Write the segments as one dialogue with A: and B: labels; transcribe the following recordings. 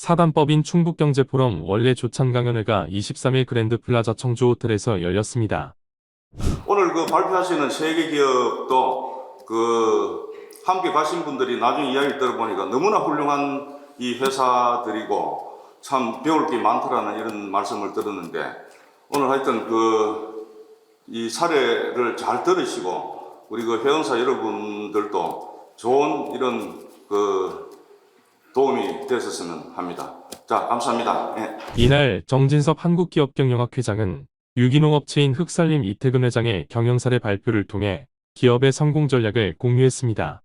A: 사단법인 충북경제포럼 원래 조찬강연회가 23일 그랜드 플라자 청주 호텔에서 열렸습니다.
B: 오늘 그 발표하시는 세계 기업도 함께 가신 분들이 나중에 이야기 들어보니까 너무나 훌륭한 이 회사들이고 참 배울 게 많더라는 이런 말씀을 들었는데, 오늘 하여튼 이 사례를 잘 들으시고 우리 회원사 여러분들도 좋은 이런 도움이 되셨으면 합니다. 자, 감사합니다. 예.
A: 이날 정진섭 한국기업경영학 회장은 유기농 업체인 흑살림 이태근 회장의 경영 사례 발표를 통해 기업의 성공 전략을 공유했습니다.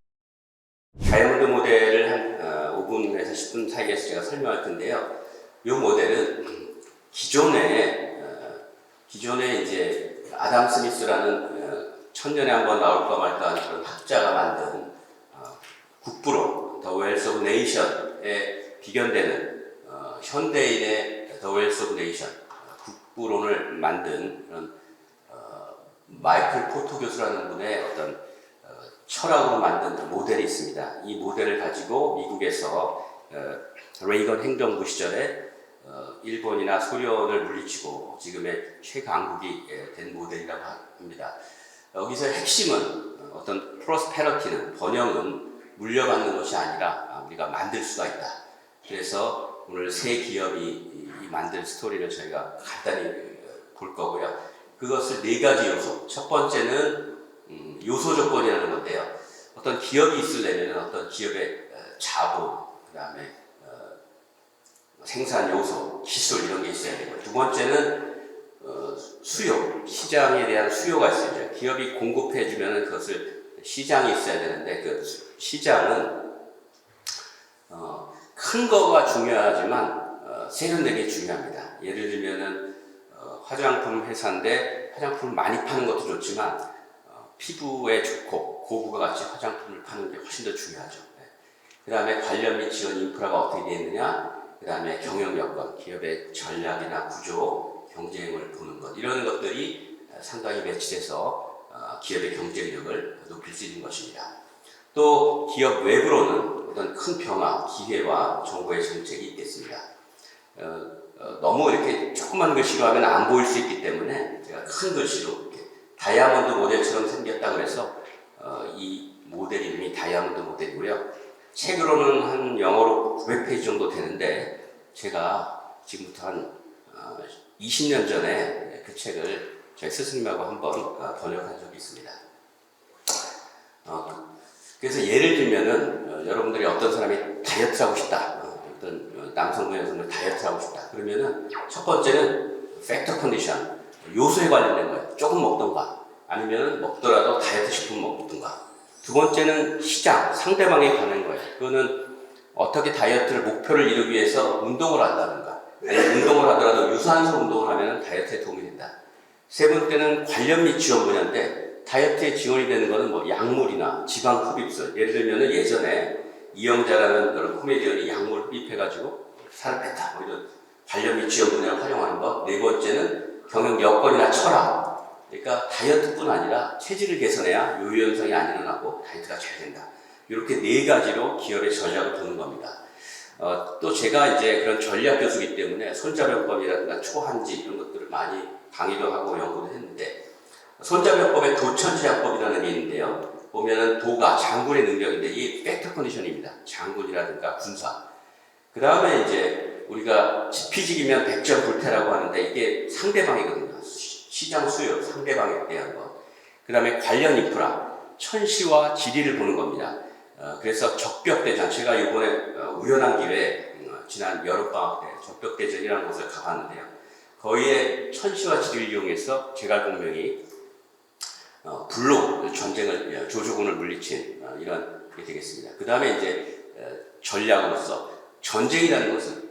C: 다이아몬드 모델을 한 5분에서 10분 사이에서 제가 설명할 텐데요. 이 모델은 기존에 이제 아담 스미스라는 천년에 한번 나올까 말까 하는 그런 학자가 만든 국부론, The Wealth of Nation에 비견되는 현대인의 The Wealth of Nation, 국부론을 만든 그런 마이클 포터 교수라는 분의 어떤 철학으로 만든 모델이 있습니다. 이 모델을 가지고 미국에서 레이건 행정부 시절에 일본이나 소련을 물리치고 지금의 최강국이 된 모델이라고 합니다. 여기서 핵심은 어떤 프로스페러티는, 번영은 물려받는 것이 아니라 우리가 만들 수가 있다. 그래서 오늘 세 기업이 이 만든 스토리를 저희가 간단히 볼 거고요. 그것을 네 가지 요소. 첫 번째는 요소 조건이라는 건데요. 어떤 기업이 있으려면 어떤 기업의 자본, 그 다음에 생산 요소, 기술 이런 게 있어야 되고, 두 번째는 수요, 시장에 대한 수요가 있어야죠. 기업이 공급해주면 그것을 시장이 있어야 되는데, 그 시장은 큰 거가 중요하지만 세련되게 중요합니다. 예를 들면은 화장품 회사인데 화장품을 많이 파는 것도 좋지만 피부에 좋고 고부가가치 화장품을 파는 게 훨씬 더 중요하죠. 그 다음에 관련 및 지원 인프라가 어떻게 되어 있느냐, 그 다음에 경영 여건, 기업의 전략이나 구조, 경쟁을 보는 것, 이런 것들이 상당히 매치돼서 기업의 경쟁력을 높일 수 있는 것입니다. 또 기업 외부로는 어떤 큰 변화, 기회와 정부의 정책이 있겠습니다. 너무 이렇게 조그만 글씨로 하면 안 보일 수 있기 때문에 제가 큰 글씨로 이렇게 다이아몬드 모델처럼 생겼다 그래서 이 모델 이름이 다이아몬드 모델이고요. 책으로는 한 영어로 900페이지 정도 되는데 제가 지금부터 한 20년 전에 그 책을 저희 스승님하고 한번 번역한 적이 있습니다. 그래서 예를 들면은 여러분들이 어떤 사람이 다이어트 하고 싶다, 어떤 남성분 여성분 다이어트 하고 싶다 그러면은 첫 번째는 팩터 컨디션, 요소에 관련된 거예요. 조금 먹던가 아니면 먹더라도 다이어트 식품 먹던가. 두 번째는 시장, 상대방에 관한 거예요. 그거는 어떻게 다이어트를 목표를 이루기 위해서 운동을 한다든가, 운동을 하더라도 유산소 운동을 하면 다이어트에 도움이 된다. 세 번째는 관련 및 지원 분야인데, 다이어트에 지원이 되는 거는 뭐 약물이나 지방 흡입술. 예를 들면은 예전에 이영자라는 그런 코미디언이 약물 흡입해가지고 살을 뺐다, 뭐 이런 관련 및 지원 분야를 활용하는 것. 네 번째는 경영 여건이나 철학. 그러니까 다이어트뿐 아니라 체질을 개선해야 요요 현상이 안 일어나고 다이어트가 잘 된다. 이렇게 네 가지로 기업의 전략을 보는 겁니다. 또 제가 이제 그런 전략 교수이기 때문에 손자병법이라든가 초한지 이런 것들을 많이 강의도 하고 연구도 했는데, 손자병법의 도천지향법이라는 게 있는데요. 보면은 도가 장군의 능력인데 이 팩터 컨디션입니다. 장군이라든가 군사. 그 다음에 이제 우리가 지피지기면 백전불태라고 하는데 이게 상대방이거든요. 시장 수요, 상대방에 대한 것. 그 다음에 관련 인프라, 천시와 지리를 보는 겁니다. 그래서 적벽대전, 제가 이번에 우연한 기회에 지난 여름방학 때 적벽대전이라는 곳을 가봤는데요. 거기에 천시와 지리를 이용해서 제갈공명이 불로 전쟁을, 조조군을 물리친 이런 게 되겠습니다. 그 다음에 이제 전략으로서 전쟁이라는 것은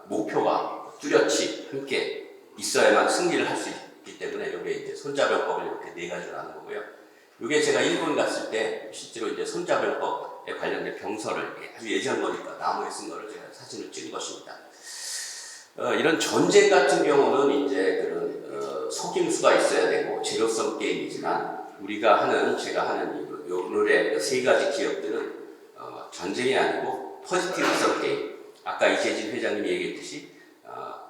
C: 목표가 뚜렷이 함께 있어야만 승리를 할 수 있기 때문에 이게 이제 손자병법을 이렇게 네 가지로 나눈 거고요. 이게 제가 일본 갔을 때 실제로 이제 손자병법에 관련된 병서를 아주 예전 거니까 나무에 쓴 거를 제가 사진을 찍은 것입니다. 이런 전쟁 같은 경우는 이제 그런 속임수가 있어야 되고 제로섬 게임이지만, 제가 하는 오늘의 세 가지 기업들은 전쟁이 아니고 포지티브성 게임, 아까 이재진 회장님이 얘기했듯이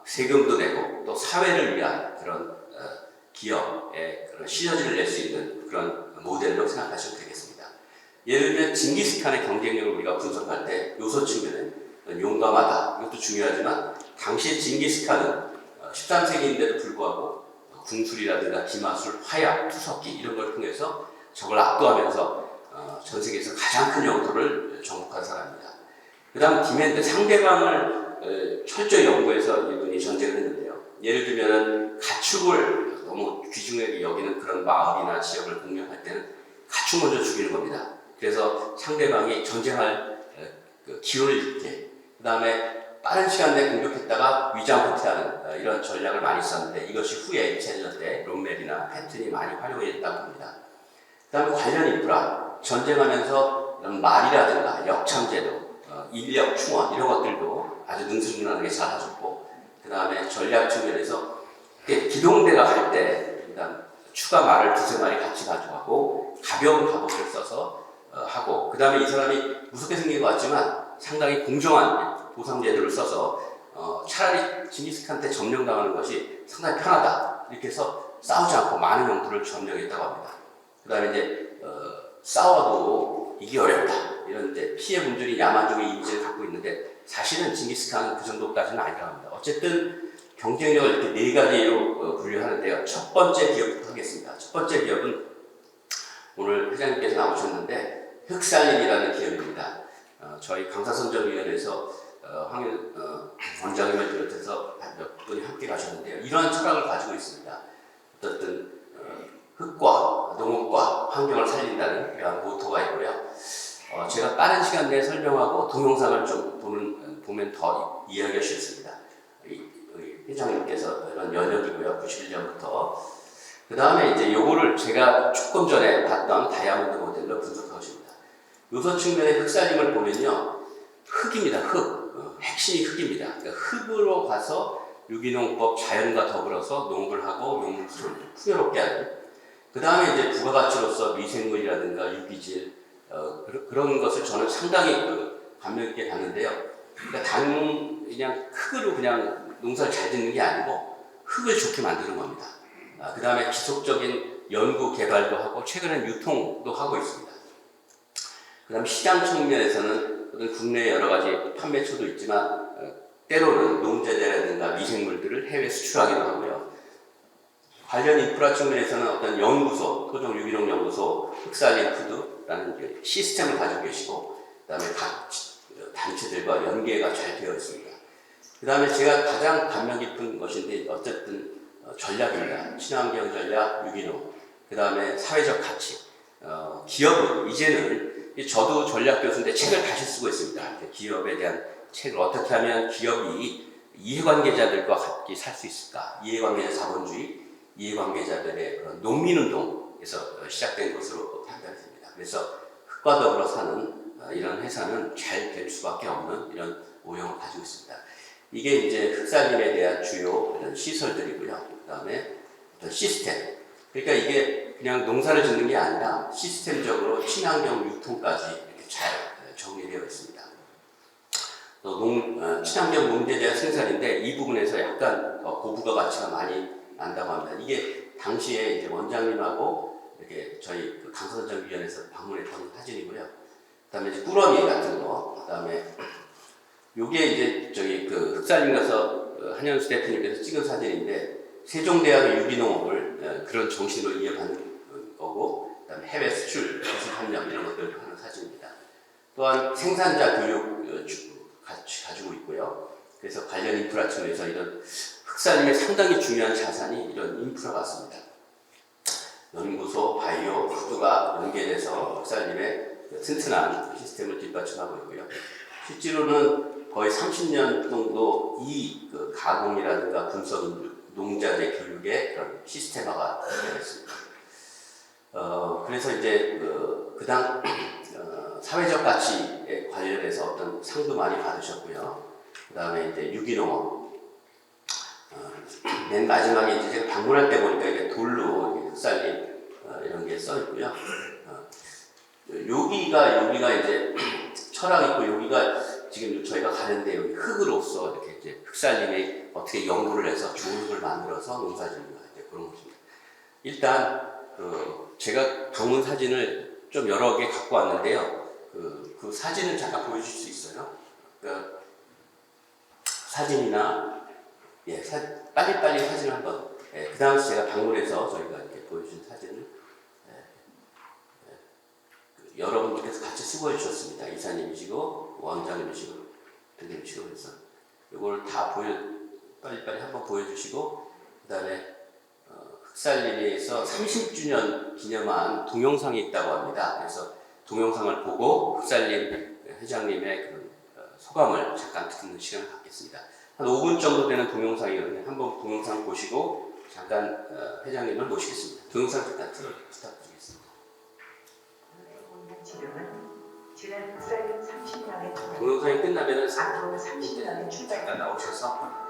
C: 세금도 내고 또 사회를 위한 그런 기업의 그런 시너지를 낼 수 있는 그런 모델로 생각하시면 되겠습니다. 예를 들면 징기스칸의 경쟁력을 우리가 분석할 때 요소 측면은 용감하다. 이것도 중요하지만 당시 징기스칸은 13세기인데도 불구하고 궁술이라든가 기마술, 화약, 투석기 이런 걸 통해서 적을 압도하면서 전 세계에서 가장 큰 영토를 정복한 사람입니다. 그 다음 디맨드, 상대방을 철저히 연구해서 이분이 전쟁을 했는데요. 예를 들면 가축을 너무 귀중하게 여기는 그런 마을이나 지역을 공격할 때는 가축 먼저 죽이는 겁니다. 그래서 상대방이 전쟁할 그 기운을 잃게, 그 다음에 빠른 시간 내에 공격했다가 위장 후퇴하는 이런 전략을 많이 썼는데 이것이 후에 2차전 때 롬멜이나 패튼이 많이 활용했다고 합니다. 그 다음에 관련 인프라, 전쟁하면서 이런 말이라든가 역참제도, 인력 충원 이런 것들도 아주 능수능란하게 잘 하셨고, 그 다음에 전략 측면에서 기동대가 갈 때 일단 추가 말을 두세 마리 같이 가져가고 가벼운 갑옷을 써서 하고, 그 다음에 이 사람이 무섭게 생긴 것 같지만 상당히 공정한 보상 제도를 써서 차라리 징기스칸한테 점령당하는 것이 상당히 편하다 이렇게 해서 싸우지 않고 많은 영토를 점령했다고 합니다. 그 다음에 이제 싸워도 이기 어렵다 이런 이제 피해 분들이 야만족의 이미지를 갖고 있는데 사실은 징기스칸은 그 정도까지는 아니라고 합니다. 어쨌든 경쟁력을 이렇게 네 가지로 분류하는데요. 첫 번째 기업부터 하겠습니다. 첫 번째 기업은 오늘 회장님께서 나오셨는데 흑살림이라는 기업입니다. 저희 강사선정위원회에서 황 원장님을 비롯해서 몇 분이 함께 가셨는데요. 이러한 철학을 가지고 있습니다. 어쨌든 흙과 농업과 환경을 살린다는 그런 모토가 있고요. 제가 빠른 시간 내에 설명하고 동영상을 좀 보면 더 이해하기가 쉽습니다. 회장님께서 이런 연역이고요. 91년부터. 그 다음에 이제 요거를 제가 조금 전에 봤던 다이아몬드 모델로 분석하고 있습니다. 요소 측면의 흑살림을 보면요. 흙입니다. 흙. 핵심이 흙입니다. 그러니까 흙으로 가서 유기농법 자연과 더불어서 농업을 하고 용물수를 풍요롭게 하는. 그 다음에 이제 부가가치로서 미생물이라든가 유기질, 그런 것을 저는 상당히 감명 있게 봤는데요. 그러니까 그냥 흙으로 그냥 농사를 잘 짓는 게 아니고 흙을 좋게 만드는 겁니다. 그 다음에 지속적인 연구 개발도 하고 최근엔 유통도 하고 있습니다. 그 다음 시장 측면에서는 국내 여러 가지 판매처도 있지만 때로는 농재재라든가 미생물들을 해외 수출하기도 하고요. 관련 인프라 측면에서는 어떤 연구소, 토종 유기농 연구소, 흑살림 푸드라는 시스템을 가지고 계시고, 그 다음에 각 단체들과 연계가 잘 되어 있습니다. 그 다음에 제가 가장 감명 깊은 것인데, 어쨌든 전략입니다. 친환경 전략, 유기농, 그 다음에 사회적 가치. 기업은 이제는 저도 전략 교수인데 책을 다시 쓰고 있습니다. 기업에 대한 책을 어떻게 하면 기업이 이해관계자들과 같이 살 수 있을까? 이해관계자 자본주의, 이해관계자들의 그런 농민운동에서 시작된 것으로 판단됩니다. 그래서 흙과 더불어 사는 이런 회사는 잘 될 수밖에 없는 이런 모형을 가지고 있습니다. 이게 이제 흑살림에 대한 주요 이런 시설들이고요. 그 다음에 어떤 시스템. 그러니까 이게 그냥 농사를 짓는 게 아니라 시스템적으로 친환경 유통까지 이렇게 잘 정리되어 있습니다. 친환경 농재재 생산인데 이 부분에서 약간 고부가 가치가 많이 난다고 합니다. 이게 당시에 이제 원장님하고 이렇게 저희 강사선정위원회에서 방문했던 사진이고요. 그다음에 이제 꾸러미 같은 거, 그다음에 요게 이제 저기 흑살림 가서 한현수 대표님께서 찍은 사진인데 세종대학의 유기농업을 그런 정신으로 이어가는 거고, 그다음에 해외 수출 기술 협력 이런 것들을 하는 사진입니다. 또한 생산자 교육 같이 가지고 있고요. 그래서 관련 인프라 측면에서 이런 흑살림의 상당히 중요한 자산이 이런 인프라 같습니다. 연구소, 바이오, 푸드가 연계돼서 흑살림의 튼튼한 시스템을 뒷받침하고 있고요. 실제로는 거의 30년 정도 이 가공이라든가 분석 농자재 교육의 그런 시스템화가 되어 있습니다. 그래서 이제 사회적 가치에 관련해서 어떤 상도 많이 받으셨고요. 그 다음에 이제 유기농업. 맨 마지막에 이제 제가 방문할 때 보니까 이게 돌로 흑살림 이런 게 써 있고요. 여기가 이제 철학 있고 여기가 지금 저희가 가는데 여기 흙으로서 이렇게 이제 흙살림이 어떻게 연구를 해서 좋은 흙을 만들어서 농사짓는가 이제 그런 것입니다. 일단 제가 방문 사진을 좀 여러 개 갖고 왔는데요. 그 사진을 잠깐 보여줄 수 있어요? 사진이나 빨리빨리 사진 한번. 그 당시 제가 방문해서 저희가 이렇게 보여준 사진을 여러분들께서 같이 수고해 주셨습니다. 이사님이시고 원장님이시고 대표님이시고 그래서 이걸 다 빨리빨리 한번 보여주시고 그다음에 흑살림에서 30주년 기념한 동영상이 있다고 합니다. 그래서 동영상을 보고 흑살림 회장님의 그런 소감을 잠깐 듣는 시간을 갖겠습니다. 한 5분 정도 되는 동영상이거든요. 한번 동영상 보시고 잠깐 회장님을 모시겠습니다. 동영상 잠깐 부탁드리겠습니다.
D: 지금은 지난 흑살림 30년의
C: 동영상이 끝나면은
D: 앞으로 30년의 출발
C: 잠깐 나오셔서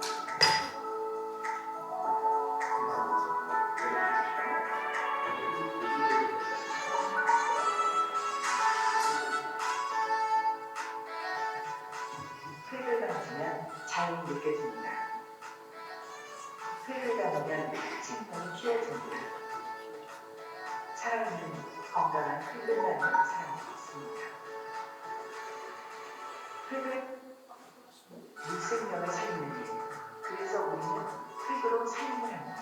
D: 흙을 만지면 자연이 느껴집니다. 흙을 담으면 생명이 키워집니다. 사람은 건강한 흙을 담는 사람이 있습니다. 흙은 물생명을 살리는 일, 그래서 우리는 흙으로 살림을 합니다.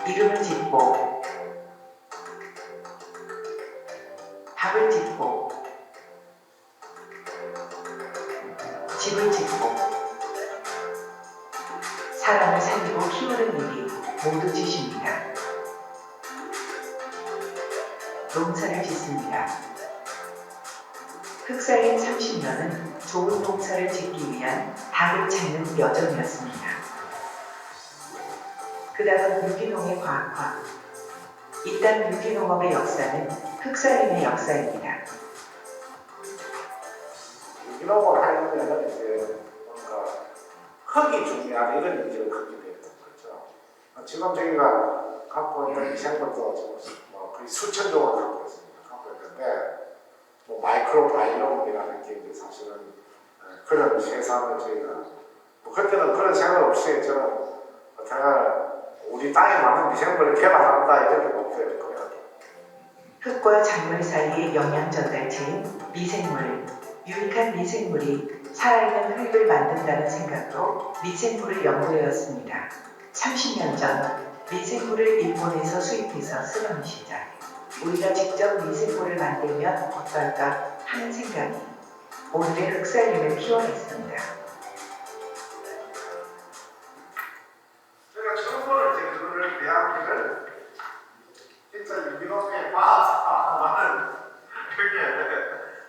D: 이름을 짓고 밥을 짓고 집을 짓고 사람을 살리고 키우는 일이 모두 짓입니다. 농사를 짓습니다. 흑살림 30년은 좋은 농사를 짓기 위한 답을 찾는 여정이었습니다. 그 다음 유기농의 과학화. 일단 유기농업의 역사는 흑살림의 역사입니다.
E: 유기농을 하려면 이제 뭔가 흙이 중요하다 이런 인지를 갖게 되는 거죠. 지금 저희가 갖고 있는 미생물도 지금 거의 수천 종을 갖고 있는데 마이크로 바이옴이라는 게 이제 사실은 그런 세상을 저희가 그때는 그런 생각 없이 저는 제가 우리 땅에 맞는 미생물을 개발한다 이런 게 없어요.
D: 흙과 작물 사이의 영양 전달체인 미생물, 유익한 미생물이 살아있는 흙을 만든다는 생각으로 미생물을 연구해왔습니다. 30년 전 미생물을 일본에서 수입해서 쓰던 시절 우리가 직접 미생물을 만들면 어떨까 하는 생각이 오늘의 흑살림을 키워냈습니다.
E: 제가 처음으로 이제 그거를 배우기를 진짜 유기농의 과학하는 그게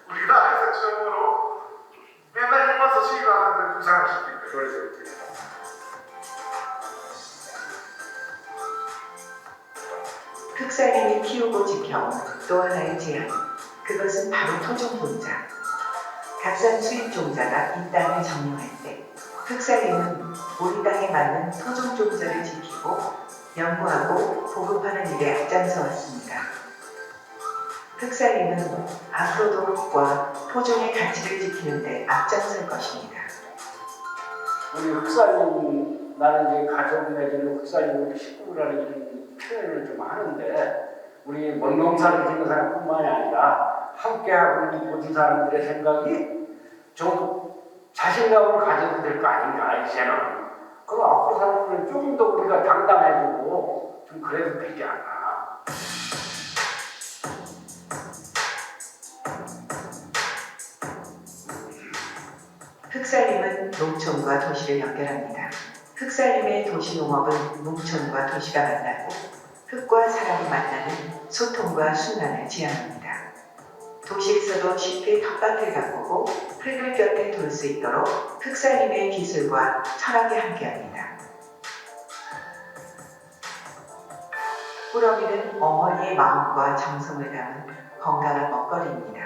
E: 우리나라에서 처음으로 맨날 입어서 수입하는 걸 구상할 수도 있고 그러죠.
D: 흑살림이 키우고 지켜온 또 하나의 제안, 그것은 바로 토종 종자. 값싼 수입 종자가 이 땅을 점령할 때 흑살림은 우리 땅에 맞는 토종 종자를 지키고 연구하고 보급하는 일에 앞장서 왔습니다. 흑살림은 앞으로도 흙과 토종의 가치를 지키는 데 앞장설 것입니다.
F: 우리 흑살림, 나는 이제 가족 내지는 흑살림 우리 식구라는 이런 표현을 좀 하는데 우리 원농사를 짓는 사람뿐만이 아니라 함께하고 있는 모든 사람들의 생각이 좀 자신감을 가져도 될 거 아닌가 이제는. 그럼 앞으로 살면 좀 더 우리가 당당해지고 좀 그래도 되지 않나.
D: 흑살림은 농촌과 도시를 연결합니다. 흑살림의 도시농업은 농촌과 도시가 만나고 흙과 사람이 만나는 소통과 순환을 지향합니다. 도시에서도 쉽게 텃밭을 가꾸고 흙을 곁에 둘 수 있도록 흑살림의 기술과 철학이 함께합니다. 꾸러미는 어머니의 마음과 정성을 담은 건강한 먹거리입니다.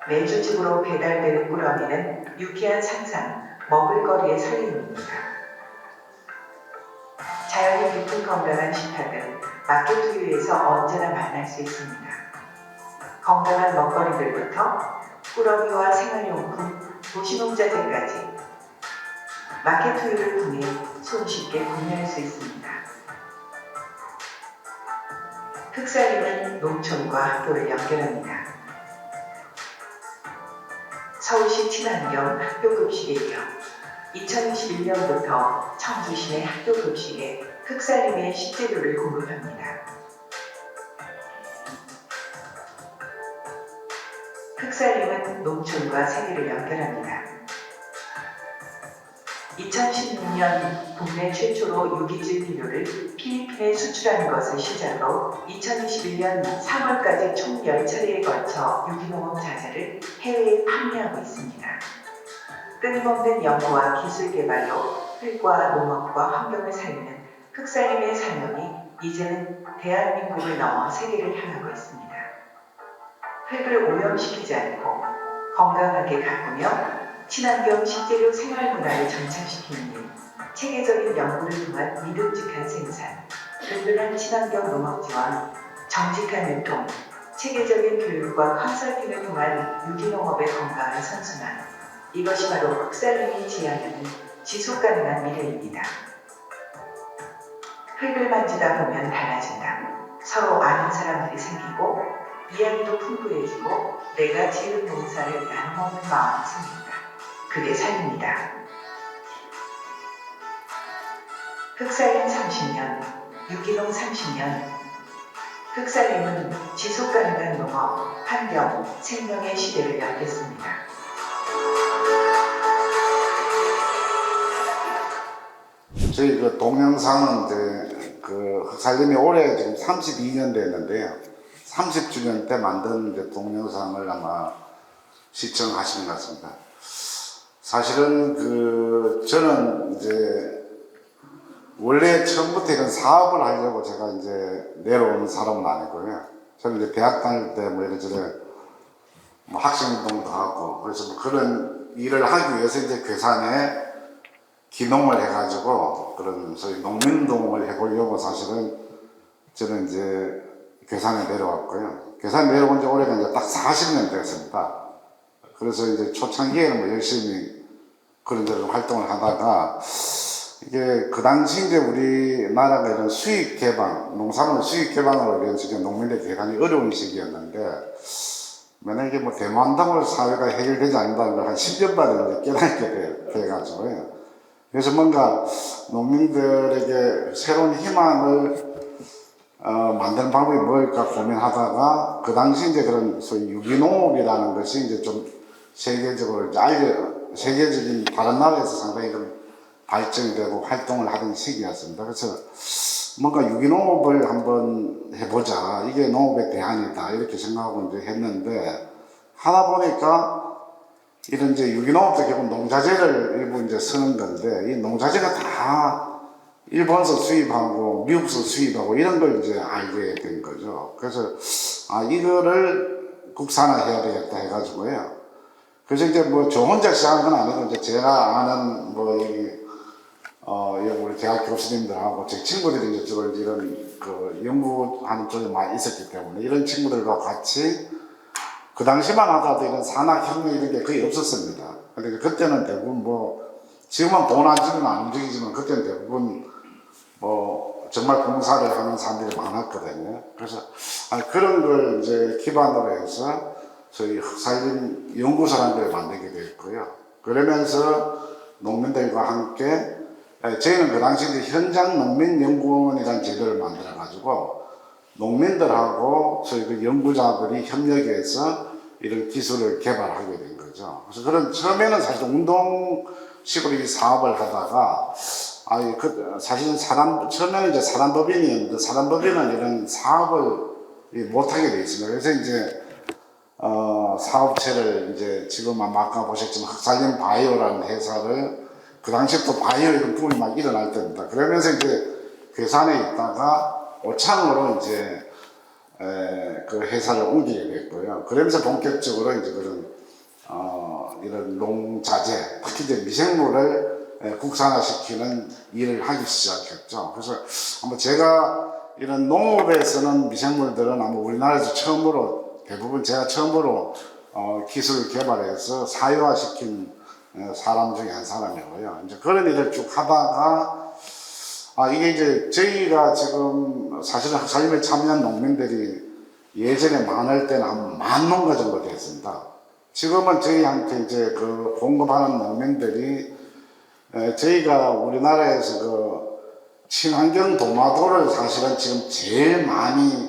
D: 매주 집으로 배달되는 꾸러미는 유쾌한 상상, 먹을거리의 설렘입니다. 자연이 깊은 건강한 식탁은 마켓 우유에서 언제나 만날 수 있습니다. 건강한 먹거리들부터 꾸러미와 생활용품, 도시농자재까지 마켓 우유를 통해 손쉽게 구매할 수 있습니다. 흑살림은 농촌과 학교를 연결합니다. 서울시 친환경 학교급식에 이어 2021년부터 청주시내 학교급식에 흑살림의 식재료를 공급합니다. 흑살림은 농촌과 세계를 연결합니다. 2016년 국내 최초로 유기질 비료를 필리핀에 수출하는 것을 시작으로 2021년 3월까지 총 10차례에 걸쳐 유기농업 자재를 해외에 판매하고 있습니다. 끊임없는 연구와 기술 개발로 흙과 농업과 환경을 살리는 흑살림의 사명이 이제는 대한민국을 넘어 세계를 향하고 있습니다. 흙을 오염시키지 않고 건강하게 가꾸며 친환경 식재료 생활 문화를 정착시키는 일, 체계적인 연구를 통한 믿음직한 생산, 든든한 친환경 농업 지원, 정직한 유통, 체계적인 교육과 컨설팅을 통한 유기농업의 건강한 선순환, 이것이 바로 흑살림이 지향하는 지속가능한 미래입니다. 흙을 만지다 보면 달라진다. 서로 아는 사람들이 생기고 이야기도 풍부해지고 내가 지은 농사를 나눠먹는 마음이 생긴다. 그게 삶입니다. 흑살림 30년, 유기농 30년. 흑살림은 지속가능한 농업, 환경, 생명의 시대를 열겠습니다.
G: 저희 그 동영상은 이제 그 흑살림이 올해 지금 32년 됐는데요. 30주년 때 만든 이제 동영상을 아마 시청하신 것 같습니다. 사실은 그 저는 이제 원래 처음부터 이런 사업을 하려고 제가 이제 내려온 사람은 아니고요. 저는 이제 대학 다닐 때 뭐 이래저래 뭐 학생운동도 하고 그래서 뭐 그런 일을 하기 위해서 이제 괴산에 기농을 해가지고 그런 소위 농민동을 해보려고 사실은 저는 이제 괴산에 내려왔고요. 괴산에 내려온 지 올해가 이제 딱 40년 됐습니다. 그래서 이제 초창기에는 뭐 열심히 그런저런 활동을 하다가 이게 그 당시 이제 우리나라가 이런 수익 개방, 농산물 수익 개방으로 인해서 이제 농민들이 대단히 어려운 시기였는데 만약에 뭐 대만당으로 사회가 해결되지 않는다는 걸 한 10년 만에 이제 깨닫게 돼가지고요. 그래서 뭔가 농민들에게 새로운 희망을 만드는 방법이 뭘까 고민하다가 그 당시 이제 그런 소위 유기농업이라는 것이 이제 좀 세계적으로 이제 세계적인 다른 나라에서 상당히 좀 발전이 되고 활동을 하던 시기였습니다. 그래서 뭔가 유기농업을 한번 해보자. 이게 농업의 대안이다. 이렇게 생각하고 이제 했는데 하다 보니까 이런 이제 유기농업도 결국 농자재를 일부 이제 쓰는 건데 이 농자재가 다 일본서 수입하고 미국서 수입하고 이런 걸 이제 알게 된 거죠. 그래서 이거를 국산화해야 되겠다 해가지고요. 그래서 이제 뭐 저 혼자 시작한 건 아니고 이제 제가 아는 뭐 여기 우리 대학 교수님들하고 제 친구들이 이제 저걸 이런 그 연구하는 쪽에 많이 있었기 때문에 이런 친구들과 같이 그 당시만 하더라도 이런 산학혁명 이런 게 거의 없었습니다. 근데 그때는 대부분 뭐 지금은 돈 안 주면 안 움직이지만 그때는 대부분 뭐 정말 봉사를 하는 사람들이 많았거든요. 그래서 그런 걸 이제 기반으로 해서 저희 흑살림 연구소라는 걸 만들게 됐고요. 그러면서 농민들과 함께 저희는 그 당시 이제 현장 농민연구원이라는 제도를 만들어 가지고 농민들하고 저희 그 연구자들이 협력해서 이런 기술을 개발하게 된 거죠. 그래서 그런 처음에는 사실 운동식으로 이 사업을 하다가 사실은 처음에는 이제 사단법인이었는데 사단법인은 이런 사업을 못하게 돼 있습니다. 그래서 이제 사업체를 이제 지금 아까 보셨지만 흑살림 바이오라는 회사를 그 당시에 또 바이오 이런 붐이 막 일어날 때입니다. 그러면서 이제 괴산에 있다가 오창으로 이제 그 회사를 옮기게 됐고요. 그러면서 본격적으로 이제 그런 이런 농자재, 특히 이제 미생물을 국산화시키는 일을 하기 시작했죠. 그래서 아마 제가 이런 농업에 쓰는 미생물들은 아마 우리나라에서 처음으로 대부분 제가 처음으로 기술을 개발해서 사회화시킨 사람 중에 한 사람이고요. 이제 그런 일을 쭉 하다가 이게 이제 저희가 지금 사실은 흑살림에 참여한 농민들이 예전에 많을 때는 한 10,000농가 정도 됐습니다. 지금은 저희한테 이제 그 공급하는 농민들이 저희가 우리나라에서 그 친환경 도마도를 사실은 지금 제일 많이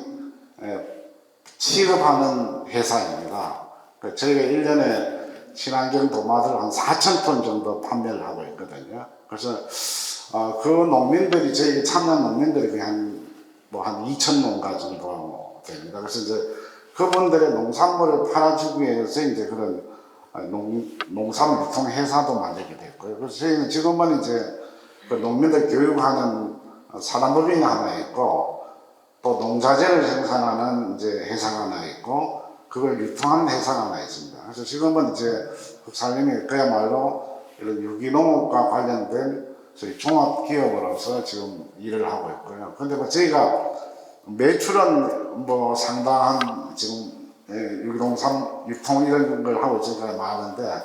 G: 취급하는 회사입니다. 저희가 1년에 친환경 도마도를 한 4,000톤 정도 판매를 하고 있거든요. 그래서 그 농민들이 저희 참여한 농민들이 한 2,000농가 정도 됩니다. 그래서 이제 그분들의 농산물을 팔아주기 위해서 이제 그런 농산 유통 회사도 만들게 됐고요. 그래서 저희는 지금은 이제 그 농민들 교육하는 산업법인이 하나 있고 또 농자재를 생산하는 이제 회사가 하나 있고 그걸 유통하는 회사가 하나 있습니다. 그래서 지금은 이제 흑살림이 그야말로 이런 유기농업과 관련된 저희 종합기업으로서 지금 일을 하고 있고요. 근데 뭐 저희가 매출은 뭐 상당한 지금 유기농산 유통 이런 걸 하고 있으니까 많은데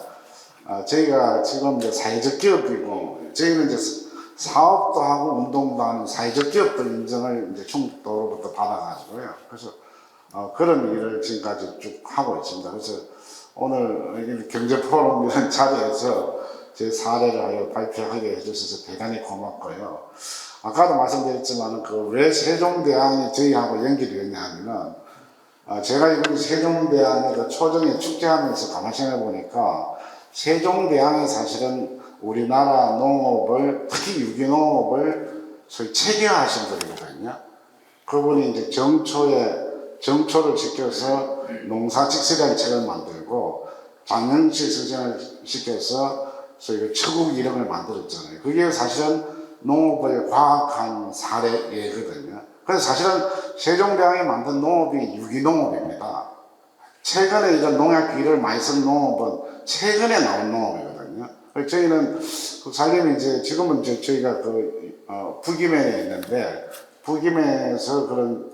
G: 저희가 지금 이제 사회적 기업이고 저희는 이제 사업도 하고 운동도 하는 사회적 기업들 인정을 이제 충북도로부터 받아가지고요. 그래서 그런 일을 지금까지 쭉 하고 있습니다. 그래서 오늘 경제포럼 이런 자리에서 제 사례를 하여 발표하게 해주셔서 대단히 고맙고요. 아까도 말씀드렸지만 왜 세종대왕이 저희하고 연결이 됐냐 하면은 제가 이번 세종대왕의 그 초정에 축제하면서 가만히 생각해 보니까 세종대왕이 사실은 우리나라 농업을 특히 유기농업을 소위 체계화하신 분이거든요. 그분이 이제 정초를 시켜서 농사직설이라는 책을 만들고 장영실 선생을 시켜서 소위 처국 이름을 만들었잖아요. 그게 사실은 농업을 과학한 사례거든요. 그래서 사실은 세종대왕이 만든 농업이 유기농업입니다. 최근에 이런 농약 비료를 많이 쓴 농업은 최근에 나온 농업이거든요. 저희는 흑살림이 이제 지금은 이제 저희가 북임에 있는데 북임에서 그런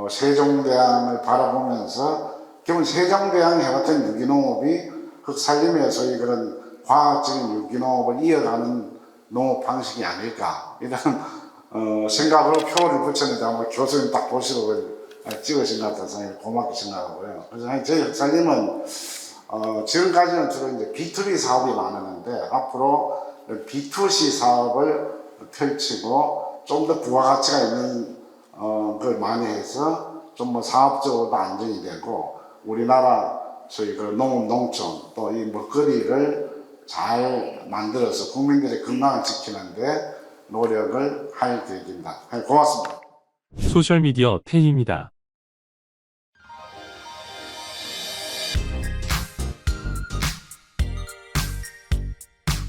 G: 세종대왕을 바라보면서 기본 세종대왕이 해왔던 유기농업이 흑살림에서의 그런 과학적인 유기농업을 이어가는 농업 방식이 아닐까 이런 생각으로 표를 붙였는데 아마 교수님 딱 보시고 찍으신 것 같아서 고맙게 생각하고요. 그래서 저희 흑살림은 지금까지는 주로 이제 B2B 사업이 많았는데 앞으로 B2C 사업을 펼치고 좀 더 부가가치가 있는 걸 많이 해서 좀 뭐 사업적으로도 안정이 되고 우리나라 저희 그 농업 농촌 또 이 먹거리를 잘 만들어서 국민들의 건강을 지키는데 노력을 할 계획입니다. 고맙습니다.
A: 소셜미디어 태희입니다.